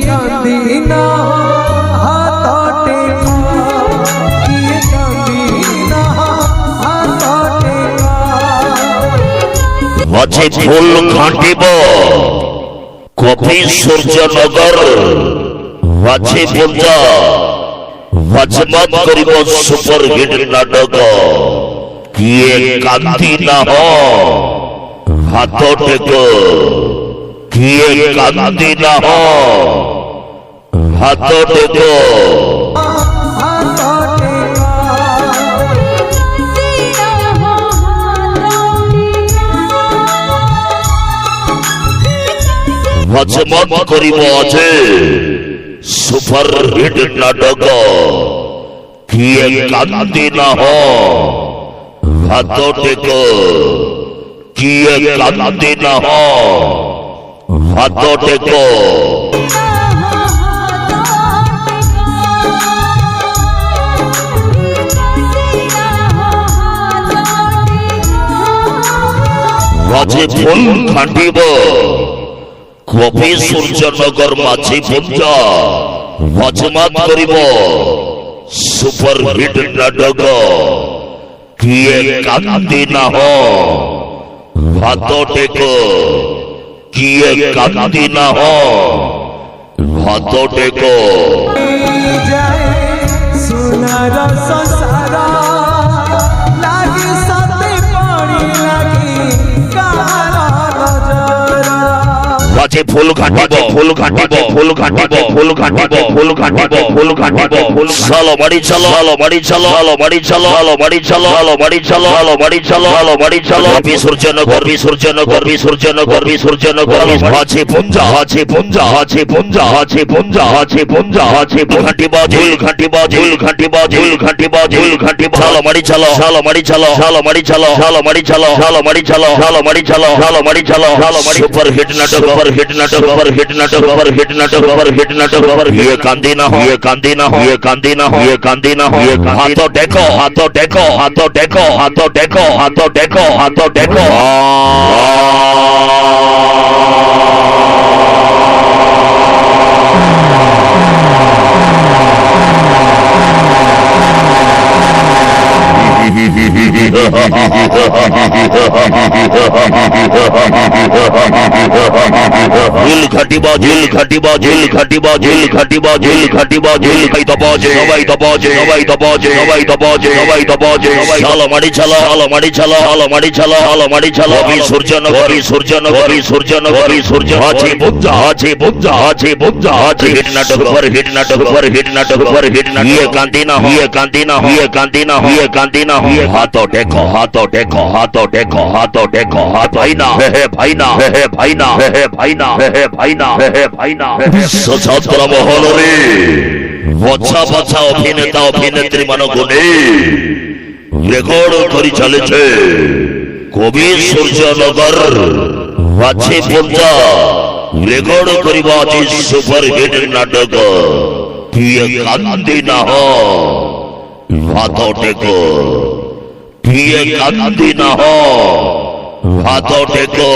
কান্দিনা হাতটে কান্দিনা হাতটে মাঝে ফুল ঘাঁটিব কপি সূর্যনগর মাঝে পূজা মজমত করিব সুপার হিট নাটক কিয়ে কান্দি না হাত টেক কিয়ে কান্দি না হাত টেক মজমত করিব আছে সুপার হিট নাটক কিয়ে কান্দি না হাত টেক কিয়ে কান্দি না হাত টেক মাঝে ফুল ঘাঁটিব কপি সূর্যনগর মাঝি পূজা মজমাত করিব সুপার হিট নাটক কিয়ে কান্দি না হাত টেক কিয়ে কান্দি না হাত টেক সোনার সংসারা লাগি সাথে পানি লাগি কারা নজরা মাঝে ফুল ঘাঁটিব ফুল ঘাঁটিব ফুল ঘাঁটিব ফুল ঘাঁটিব ফুল ঘাঁটিব ফুল ঘাঁটিব ফুল চলো মারি চলো হলো মারি চলো হলো মারি চলো হলো মারি চলো হলো মারি চলো হলো মারি চলো হলো মারি চলো বিসর্জনগর বিসর্জনগর বিসর্জনগর বিসর্জনগর আছে পুঞ্জা আছে পুঞ্জা আছে পুঞ্জা আছে পুঞ্জা আছে পুঞ্জা আছে ঘাঁটিবা ঝুল ঘাঁটিবা ঝুল ঘাঁটিবা ঝুল ঘাঁটিবা ঝুল ঘাঁটিবা চলো মারি চলো চলো মারি চলো চলো মারি চলো চলো মারি চলো চলো মারি চলো চলো মারি চলো চলো মারি চলো চলো মারি সুপার হিট নাটক हिट नाटक ओवर हिट नाटक ओवर हिट नाटक ओवर हिट नाटक ओवर ये कांदी ना हो ये कांदी ना हो ये कांदी ना हो ये कांदी ना हो ये हाथों टेको हाथों टेको हाथों टेको हाथों टेको हाथों टेको हाथों टेको झिल घटिबा झिल घटिबा झिल घटिबा झिल घटिबा झिल घटिबा झिल कई दबाजे हवाई दबाजे हवाई दबाजे हवाई दबाजे हवाई दबाजे चलो मारी चलो चलो मारी चलो चलो मारी चलो चलो मारी चलो विसर्जनगर विसर्जनगर विसर्जनगर विसर्जन আছে বুঝা আছে বুঝা আছে বুঝা আছে হিট নাটক पर हिट नाटक पर हिट नाटक पर हिट नाटक ये कांदी ना हुए कांदी ना हुए कांदी ना हुए कांदी ना हुए हाथों टेको हाथों टेको हाथों टेको हाथों टेको हाथ भाई ना हे भाई ना हे भाई ना हे भाई ना हे भाई ना हे भाई ना सशस्त्र মহলরে বছা বছা অভিনেতা অভিনেত্রী মানকু নেই রেকর্ড করে চলেছে কবি সূর্যনগর আছে পূজা রেকর্ড করিবা আছে সুপার হিট নাটক কিয়ে কান্দি না হাত টেকো কিয়ে কান্দি না হাত টেকো